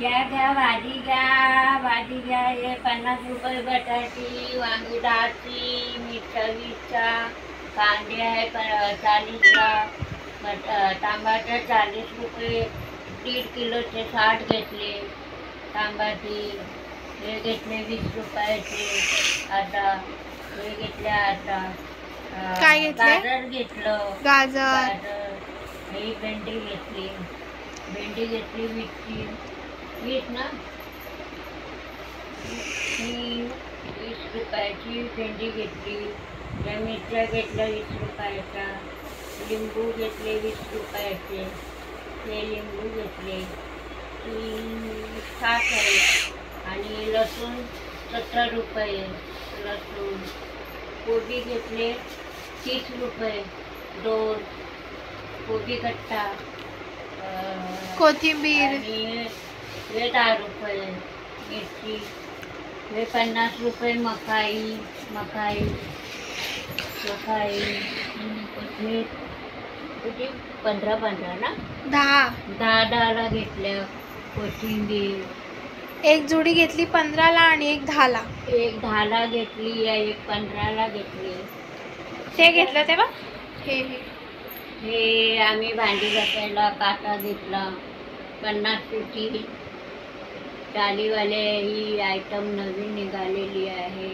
घ्या घ्या भाजी घ्या, भाजी घ्या. हे 50 रुपये बटाटी, वांगी 10ची, मिरच्या 20च्या, कांदे आहे 40ला, टमाटर 40 रुपये, 1.5 किलोचे 60 घेतले. टमाटे हे घेतले 20 रुपयाचे आता. हे घेतले आता. काय घेतले? गाजर घेतलं. गाजर. ही भेंडी घेतली. भेंडी घेतली 20ची. 20 ना. ही 20 रुपयाची भेंडी घेतली. त्या मिरच्या घेतल्या 20 रुपयाच्या. लिंबू घेतले 20 रुपयाचे. हे लिंबू घेतले. 60 आहे. आणि लसूण 70 रुपये लसूण. कोबी घेतले 30 रुपये 2 कोबी कट्टा. कोथिंबीर. आणि हे 10 रुपये मिरची. हे 50 रुपये मकाई. कोथिंबीर किती 15 ना. 10ला घेतल्या कोथिंबीर. एक जुडी घेतली 15ला आणि एक 10ला. एक 10ला घेतली, एक 15ला घेतली. ते घेतलं तेव्हा हे आम्ही भांडी घासायला काटा घेतला 50ची. टालीवाले ही आयटम नवीन निघालेली आहे.